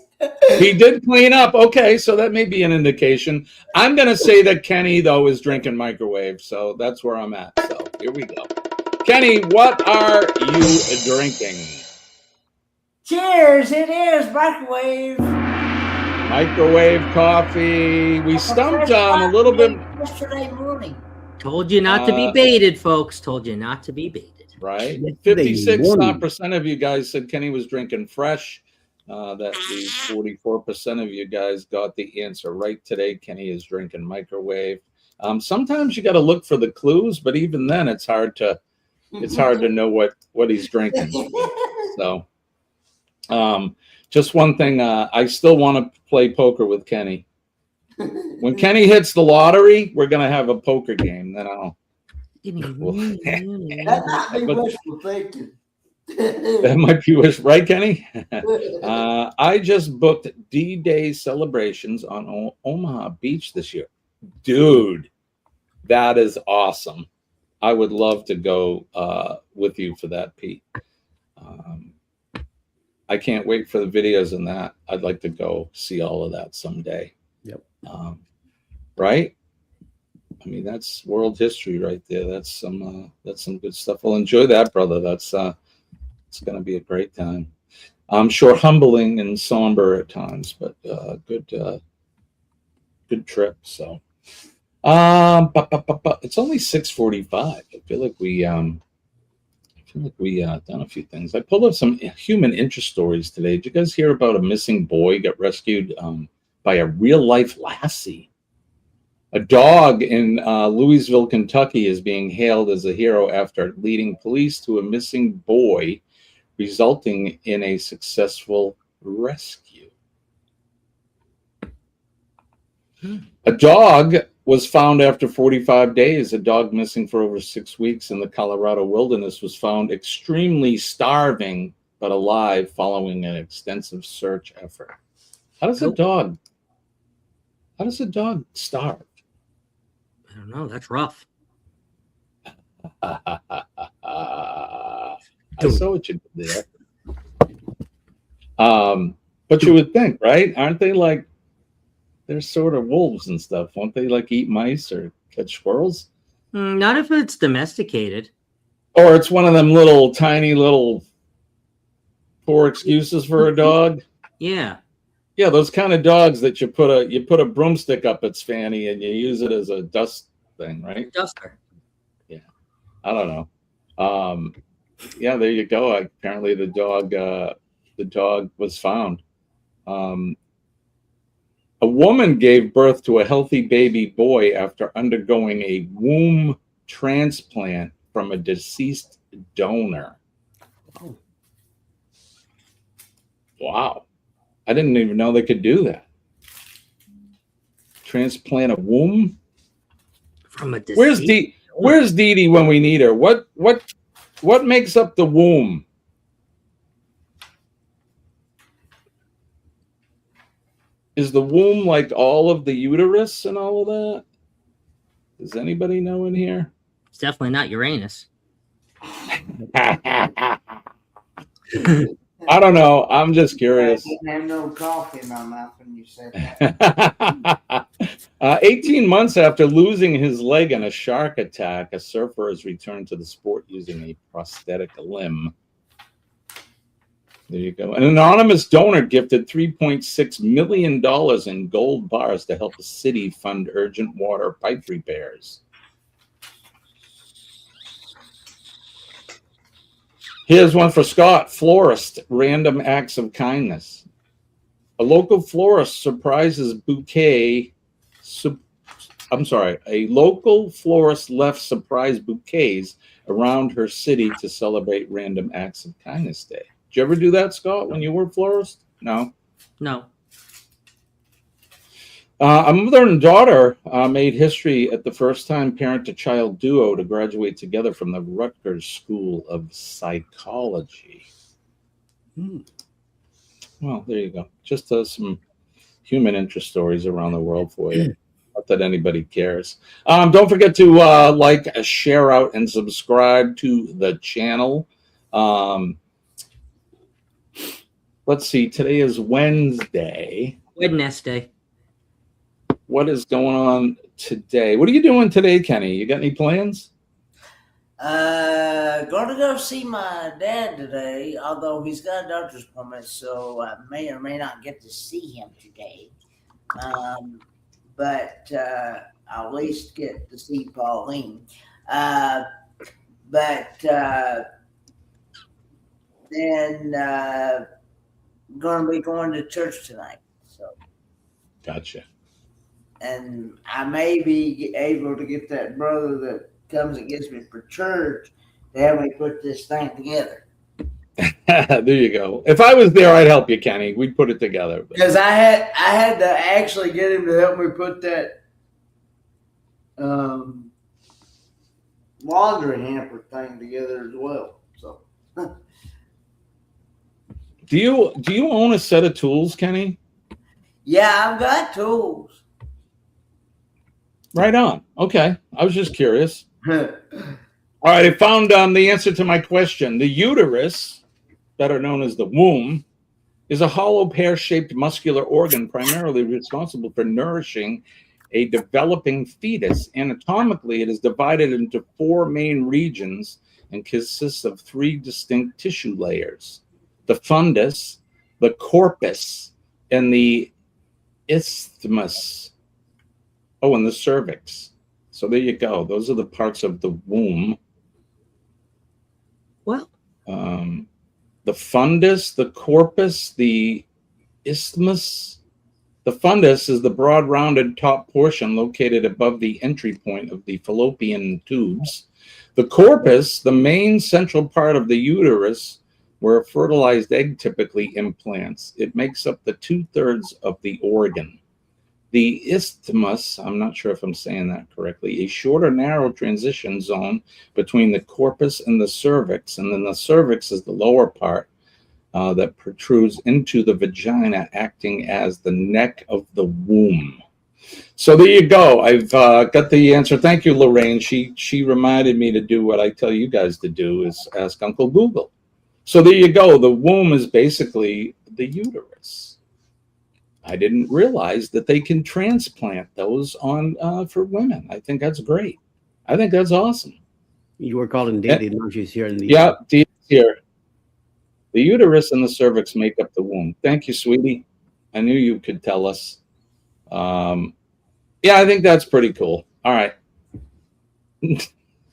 He did clean up. Okay, so that may be an indication. I'm going to say that Kenny, though, is drinking microwave, so that's where I'm at. So here we go. Kenny, what are you drinking? Cheers, it is microwave. Microwave coffee. We stumped a little bit. Yesterday morning. Told you not to be baited, folks. Told you not to be baited. Right. 56% of you guys said Kenny was drinking fresh. That leaves 44% of you guys got the answer right today. Kenny is drinking microwave. Sometimes you got to look for the clues, but even then, it's hard to know what he's drinking. So, just one thing, I still want to play poker with Kenny. When Kenny hits the lottery, we're gonna have a poker game. Then I'll. That might be wishful thinking. That might be right, Kenny. I just booked D-Day celebrations on Omaha Beach this year. Dude, that is awesome. I would love to go with you for that, Pete. I can't wait for the videos on that. I'd like to go see all of that someday. Yep. Right? I mean, that's world history right there. That's some good stuff. I'll enjoy that, brother. It's going to be a great time. I'm sure humbling and somber at times, but good trip. So, it's only 6:45. I feel like we done a few things. I pulled up some human interest stories today. Did you guys hear about a missing boy got rescued by a real life lassie? A dog in Louisville, Kentucky, is being hailed as a hero after leading police to a missing boy, resulting in a successful rescue. A dog was found after 45 days. A dog missing for over 6 weeks in the Colorado wilderness was found extremely starving but alive following an extensive search effort. How does a dog starve? I don't know. That's rough. I saw what you did there. But you would think, right? Aren't they like, they're sort of wolves and stuff? Won't they like eat mice or catch squirrels? Not if it's domesticated. Or it's one of them little tiny little poor excuses for a dog. Yeah. Yeah, those kind of dogs that you put a broomstick up its fanny and you use it as a dust thing, right? Duster. Yeah. I don't know. Yeah, there you go. Apparently the dog was found. A woman gave birth to a healthy baby boy after undergoing a womb transplant from a deceased donor. Oh. Wow. I didn't even know they could do that. Transplant a womb? From a deceased Where's Dee Dee when we need her? What makes up the womb? Is the womb like all of the uterus and all of that? Does anybody know in here? It's definitely not Uranus. I don't know. I'm just curious. I didn't have no coffee in my mouth when you said that. 18 months after losing his leg in a shark attack, a surfer has returned to the sport using a prosthetic limb. There you go. An anonymous donor gifted $3.6 million in gold bars to help the city fund urgent water pipe repairs. Here's one for Scott. Florist, random acts of kindness. A local florist surprises bouquet I'm sorry, a local florist left surprise bouquets around her city to celebrate Random Acts of Kindness Day. Did you ever do that, Scott, when you were a florist? No. No. A mother and daughter made history at the first-time parent-to-child duo to graduate together from the Rutgers School of Psychology. Well, there you go. Just some human interest stories around the world for you. Not that anybody cares. Don't forget to like, share out, and subscribe to the channel. Let's see. Today is Wednesday. Wednesday. What is going on today? What are you doing today, Kenny? You got any plans? Going to go see my dad today, although he's got a doctor's appointment, so I may or may not get to see him today. But I'll at least get to see Pauline. Then going to be going to church tonight. So. Gotcha. And I may be able to get that brother that comes and gets me for church to help me put this thing together. There you go. If I was there, I'd help you, Kenny. We'd put it together. Because I had to actually get him to help me put that laundry hamper thing together as well. So, do you own a set of tools, Kenny? Yeah, I've got tools. Right on. Okay. I was just curious. All right. I found the answer to my question. The uterus, better known as the womb, is a hollow pear-shaped muscular organ primarily responsible for nourishing a developing fetus. Anatomically, it is divided into 4 main regions and consists of 3 distinct tissue layers: the fundus, the corpus, and the isthmus. Oh, and the cervix. So there you go. Those are the parts of the womb. Well, the fundus, the corpus, the isthmus. The fundus is the broad, rounded top portion located above the entry point of the fallopian tubes. The corpus, the main central part of the uterus, where a fertilized egg typically implants. It makes up the 2/3 of the organ. The isthmus, I'm not sure if I'm saying that correctly, a shorter, narrow transition zone between the corpus and the cervix. And then the cervix is the lower part that protrudes into the vagina, acting as the neck of the womb. So there you go. I've got the answer. Thank you, Lorraine. She reminded me to do what I tell you guys to do, is ask Uncle Google. So there you go. The womb is basically the uterus. I didn't realize that they can transplant those on for women. I think that's great. I think that's awesome. You were calling Dee. She's here in the Dee's here. The uterus and the cervix make up the womb. Thank you, sweetie. I knew you could tell us. Yeah, I think that's pretty cool. All right.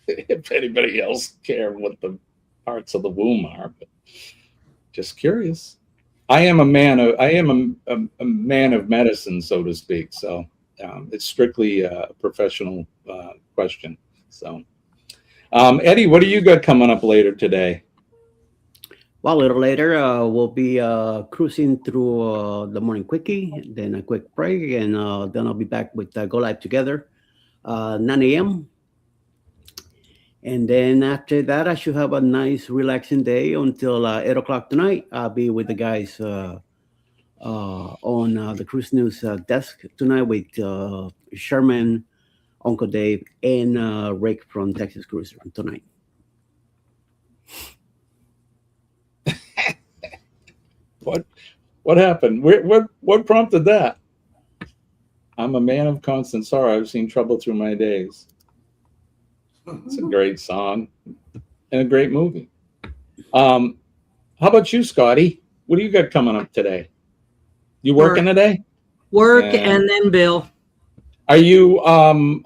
If anybody else care what the parts of the womb are, but just curious. I am a man of medicine, so to speak. So it's strictly a professional question. So, Eddie, what do you got coming up later today? Well, a little later, we'll be cruising through the morning quickie, then a quick break, and then I'll be back with Go Live Together, 9 a.m. And then after that, I should have a nice, relaxing day until 8 o'clock tonight. I'll be with the guys on the Cruise News desk tonight with Sherman, Uncle Dave, and Rick from Texas Cruiser tonight. What happened? What prompted that? I'm a man of constant sorrow. I've seen trouble through my days. It's a great song and a great movie. How about you, Scotty? What do you got coming up today? You working today? Work and then Bill. Are you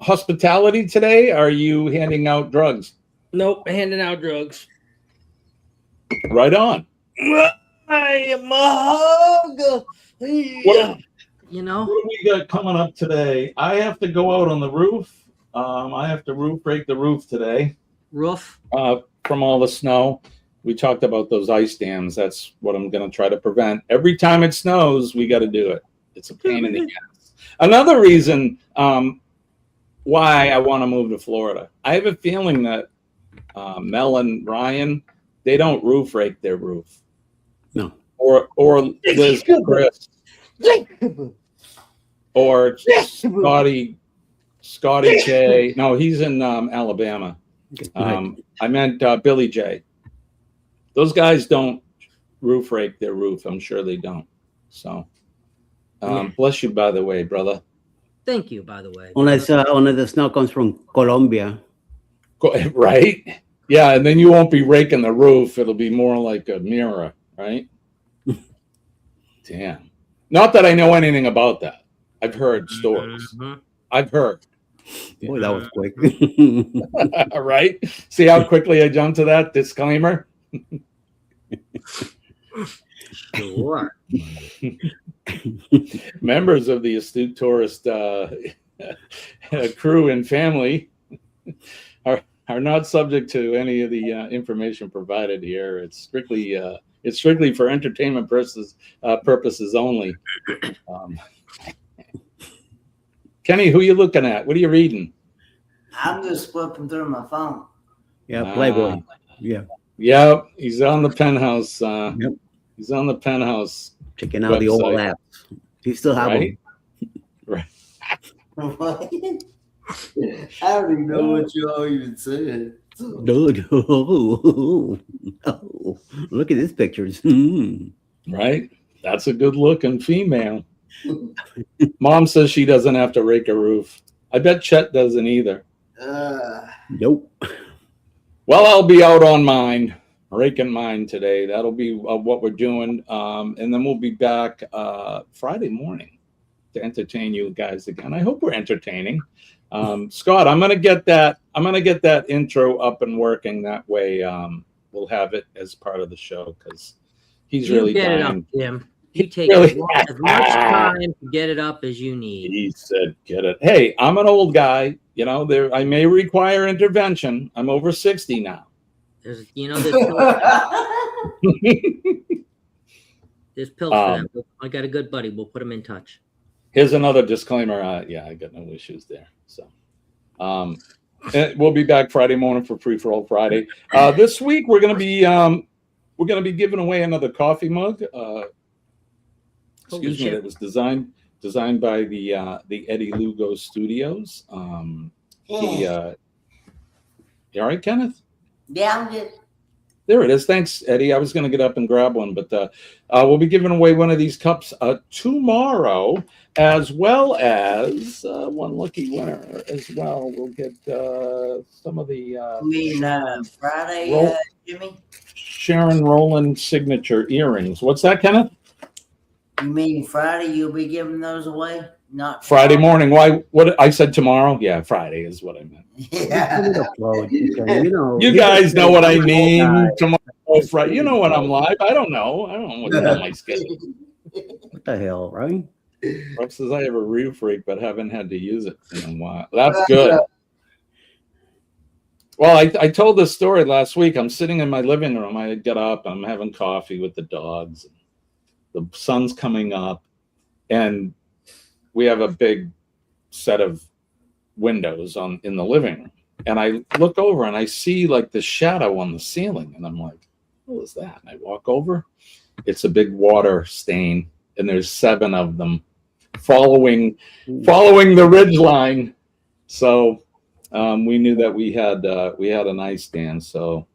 hospitality today? Are you handing out drugs? Nope, handing out drugs. Right on. I am a hug. You know, What do we got coming up today? I have to go out on the roof. I have to break the roof today. Roof. From all the snow. We talked about those ice dams. That's what I'm going to try to prevent. Every time it snows, we got to do it. It's a pain in the ass. Another reason why I want to move to Florida. I have a feeling that Mel and Ryan, they don't roof rake their roof. No. Or Liz, Chris, or Scotty J. No, he's in Alabama. I meant Billy J. Those guys don't roof rake their roof. I'm sure they don't. So, bless you, by the way, brother. Thank you, by the way. Unless only the snow comes from Colombia. Right? Yeah, and then you won't be raking the roof. It'll be more like a mirror, right? Damn. Not that I know anything about that. I've heard stories. I've heard. Boy, that was quick. All right. See how quickly I jumped to that disclaimer? Sure. Members of the Astute Tourist crew and family are not subject to any of the information provided here. It's strictly for entertainment purposes only. Kenny, who you looking at? What are you reading? I'm just flipping through my phone. Yeah, Playboy. Yeah. Yeah, he's on the Penthouse. Yep. He's on the Penthouse. Checking out the old apps. He still have them. Right. I don't even know what you all even said. Dude, oh, look at these pictures. Right? That's a good looking female. Mom says she doesn't have to rake a roof. I bet Chet doesn't either. Nope. Well, I'll be out on mine, raking mine today. That'll be what we're doing. And then we'll be back Friday morning to entertain you guys again. I hope we're entertaining. Scott, I'm gonna get that intro up and working. That way, we'll have it as part of the show because he's really get dying. it up, Jim. You take as much time to get it up as you need. He said, "Get it." Hey, I'm an old guy. You know, I may require intervention. I'm over 60 now. There's pills for them. I got a good buddy. We'll put him in touch. Here's another disclaimer. Yeah, I got no issues there. So, we'll be back Friday morning for Free for All Friday. This week we're gonna be giving away another coffee mug. Excuse me. That was designed by the Eddie Lugo Studios. You all right, Kenneth? Yeah, I'm good. There it is. Thanks, Eddie. I was going to get up and grab one, but we'll be giving away one of these cups tomorrow, as well as one lucky winner as well. We'll get some of the Friday, Jimmy? Sharon Rowland signature earrings. What's that, Kenneth? You mean Friday you'll be giving those away? Not Friday morning. Why? What I said tomorrow? Yeah, Friday is what I meant. Yeah. You guys know what I mean. Tomorrow, Friday. You know when I'm live. I don't know what's on my schedule. What the hell, right? Rob says I have a roof rake, but haven't had to use it in a while. That's good. Well, I told this story last week. I'm sitting in my living room. I get up. I'm having coffee with the dogs. The sun's coming up, and we have a big set of windows in the living room. And I look over and I see like the shadow on the ceiling, and I'm like, "What was that?" And I walk over. It's a big water stain, and there's 7 of them following the ridge line. So we knew that we had a nightstand. So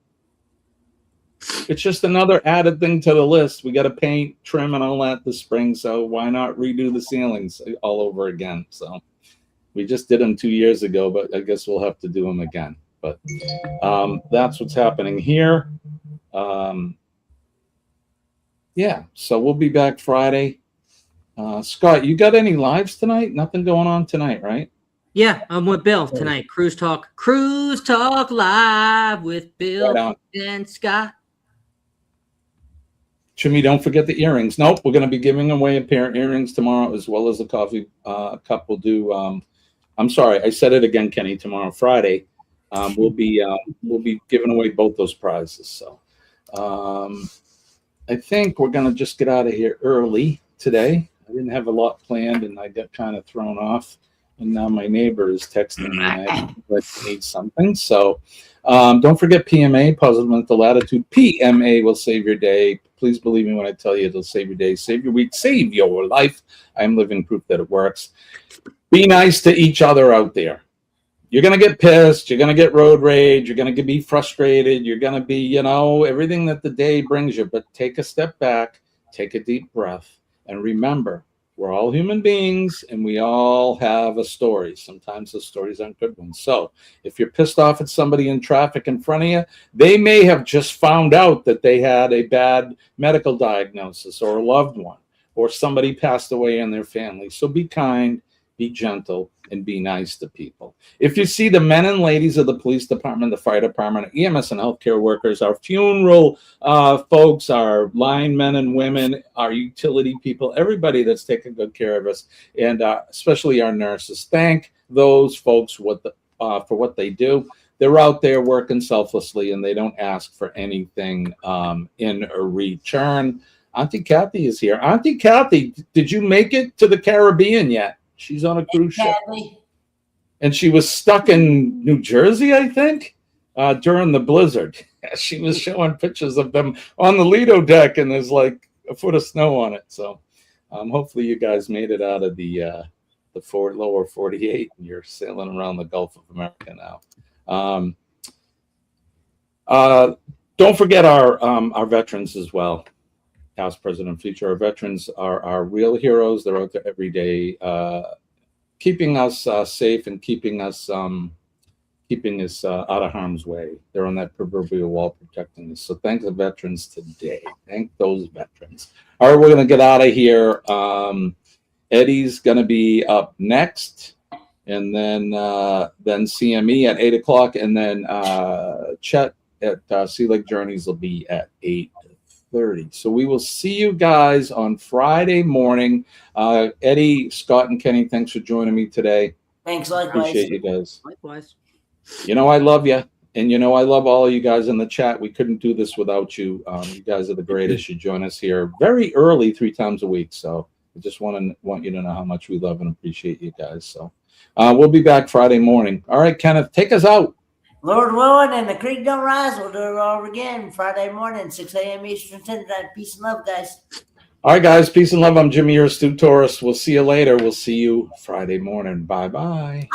it's just another added thing to the list. We got to paint, trim, and all that this spring. So why not redo the ceilings all over again? So we just did them 2 years ago, but I guess we'll have to do them again. But that's what's happening here. Yeah, so we'll be back Friday. Scott, you got any lives tonight? Nothing going on tonight, right? Yeah, I'm with Bill tonight. Cruise Talk Live with Bill and Scott. Jimmy, don't forget the earrings. Nope, we're going to be giving away a pair of earrings tomorrow, as well as the coffee cup. We'll do. I'm sorry, I said it again, Kenny. Tomorrow, Friday, we'll be giving away both those prizes. So, I think we're going to just get out of here early today. I didn't have a lot planned, and I got kind of thrown off. And now my neighbor is texting me. I need something. So don't forget PMA, positive mental attitude. PMA will save your day. Please believe me when I tell you it'll save your day, save your week, save your life. I'm living proof that it works. Be nice to each other out there. You're going to get pissed. You're going to get road rage. You're going to be frustrated. You're going to be, everything that the day brings you. But take a step back, take a deep breath, and remember, we're all human beings, and we all have a story. Sometimes the stories aren't good ones. So if you're pissed off at somebody in traffic in front of you, they may have just found out that they had a bad medical diagnosis or a loved one, or somebody passed away in their family. So be kind, be gentle, and be nice to people. If you see the men and ladies of the police department, the fire department, EMS and healthcare workers, our funeral folks, our linemen and women, our utility people, everybody that's taking good care of us, and especially our nurses, thank those folks for what they do. They're out there working selflessly, and they don't ask for anything in return. Auntie Kathy is here. Auntie Kathy, did you make it to the Caribbean yet? She's on a cruise ship. And she was stuck in New Jersey, I think, during the blizzard. She was showing pictures of them on the Lido deck, and there's like a foot of snow on it. So hopefully you guys made it out of the lower 48, and you're sailing around the Gulf of America now. Don't forget our veterans as well. Past, present, and future. Our veterans are our real heroes. They're out there every day, keeping us safe and keeping us out of harm's way. They're on that proverbial wall protecting us. So thank the veterans today. Thank those veterans. All right, we're going to get out of here. Eddie's going to be up next, and then CME at 8 o'clock, and then Chet at Sea Lake Journeys will be at 8:30. So we will see you guys on Friday morning. Eddie, Scott, and Kenny, thanks for joining me today. Thanks, likewise. Appreciate you guys. Likewise. I love you. And I love all of you guys in the chat. We couldn't do this without you. You guys are the greatest. You join us here very early, 3 times a week. So I just want you to know how much we love and appreciate you guys. So we'll be back Friday morning. All right, Kenneth, take us out. Lord willing, and the creek don't rise, we'll do it all again Friday morning, 6 a.m. Eastern Standard Time. Peace and love, guys. All right, guys. Peace and love. I'm Jimmy, your astute tourist. We'll see you later. We'll see you Friday morning. Bye-bye.